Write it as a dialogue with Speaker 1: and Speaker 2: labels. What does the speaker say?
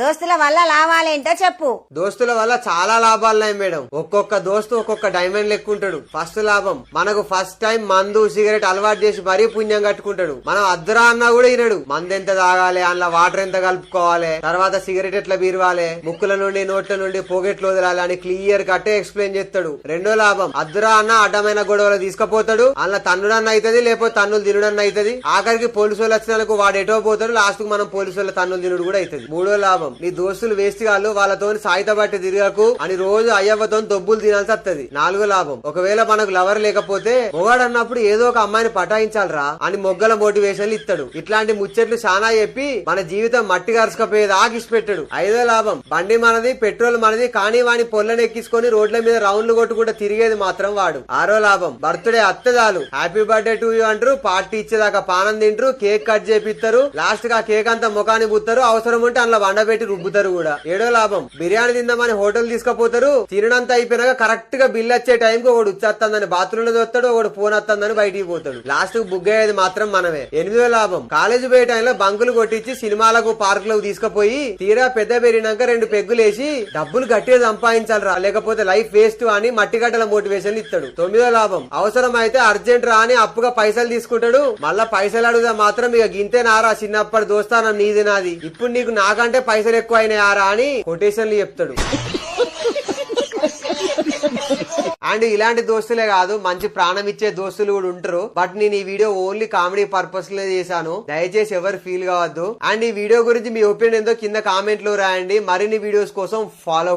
Speaker 1: దోస్తుల వల్ల లాభాలేంటో చెప్పు.
Speaker 2: దోస్తుల వల్ల చాలా లాభాలున్నాయి మేడం. ఒక్కొక్క దోస్తు ఒక్కొక్క డైమండ్ లెక్కుంటాడు. ఫస్ట్ లాభం, మనకు ఫస్ట్ టైం మందు సిగరెట్ అలవాటు చేసి మరీ పుణ్యం కట్టుకుంటాడు. మనం అద్దరా అన్నా కూడా వినడు. మందు ఎంత తాగాలి, అందులో వాటర్ ఎంత కలుపుకోవాలి, తర్వాత సిగరెట్ ఎట్లా బీరవాలి, ముక్కుల నుండి నోట్ల నుండి పొగెట్లు వదలాలి అని క్లియర్ కట్టే ఎక్స్ప్లెయిన్ చేస్తాడు. రెండో లాభం, అద్దరా అన్న అడ్డమైన గొడవలు తీసుకుపోతాడు. అందులో తన్నుడన్న అవుతుంది, లేకపోతే తన్నులు తినుడన్న అవుతుంది. ఆఖరికి పోలీసు వాళ్ళు వచ్చినందుకు వాడు ఎటో పోతాడు, లాస్ట్ కు మనం పోలీసు వాళ్ళ తన్నులు తినుడు కూడా అవుతుంది. మూడో లాభం, నీ దోస్తులు వేస్ట్ గాళ్ళు వాళ్ళతో సాయిత బట్టి తిరగకు అని రోజు అయ్యవ్వతో దొబ్బులు తినాల్సి వస్తుంది. నాలుగో లాభం, ఒకవేళ మనకు లవర్ లేకపోతే మొగాడు అన్నప్పుడు ఏదో ఒక అమ్మాయిని పటాయించాలరా అని మొగ్గల మోటివేషన్లు ఇస్తాడు. ఇట్లాంటి ముచ్చట్లు చాలా చెప్పి మన జీవితం మట్టి కరుసుకపోయేది ఆగిసి పెట్టాడు. ఐదో లాభం, బండి మనది, పెట్రోల్ మనది, కానీ వాని పొల్లని ఎక్కించుకొని రోడ్ల మీద రౌండ్లు కొట్టుకుంటూ తిరిగేది మాత్రం వాడు. ఆరో లాభం, బర్త్డే అత్తదాలు హ్యాపీ బర్త్డే టు యూ అంటారు, పార్టీ ఇచ్చేదాకా పానం తింటారు, కేక్ కట్ చేపిస్తారు, లాస్ట్ గా కేక్ అంతా ముఖాన్ని బుత్తారు, అవసరం ఉంటే అందులో వండబెట్టి రుబ్బుతారు కూడా. ఏడో లాభం, బిర్యానీ తిందామని హోటల్ తీసుకుపోతారు, తినడంతా అయిపోయినాక కరెక్ట్ గా బిల్ వచ్చే టైం కి ఒకడు ఉచ్చేస్తుందని బాత్రూమ్ లో చూస్తాడు, ఒకడు ఫోన్ వస్తుందని బయటికి పోతాడు, లాస్ట్ కు బుక్ అయ్యేది మాత్రం మనమే. ఎనిమిదో లాభం, కాలేజీ పోయే టైంలో బంకులు కొట్టించి సినిమాలకు పార్కులకు తీసుకుపోయి తీరా పెద్ద పెరిగినాక 2 పెగ్గులేసి డబ్బులు గట్టిగా సంపాదించాలరా, లేకపోతే లైఫ్ వేస్ట్ అని మట్టిగడ్డల మోటివేషన్ ఇస్తాడు. తొమ్మిదో లాభం, అవసరం అయితే అర్జెంట్ రా అని అప్పుగా పైసలు తీసుకుంటాడు, మళ్ళా పైసలు అడుగుదా మాత్రం ఇక గింతే నారా చిన్నప్పటి దోస్తానం నీది నాది, ఇప్పుడు నీకు నాకంటే పైసలు ఎక్కువ అయినాయారా అని కొటేషన్లు చెప్తాడు. అండ్ ఇలాంటి దోస్తులే కాదు, మంచి ప్రాణం ఇచ్చే దోస్తులు కూడా ఉంటారు. బట్ నేను ఈ వీడియో ఓన్లీ కామెడీ పర్పస్ లో చేశాను, దయచేసి ఎవరు ఫీల్ కావద్దు. అండ్ ఈ వీడియో గురించి మీ ఒపీనియన్ ఏందో కింద కామెంట్ లో రాయండి. మరిన్ని వీడియోస్ కోసం ఫాలో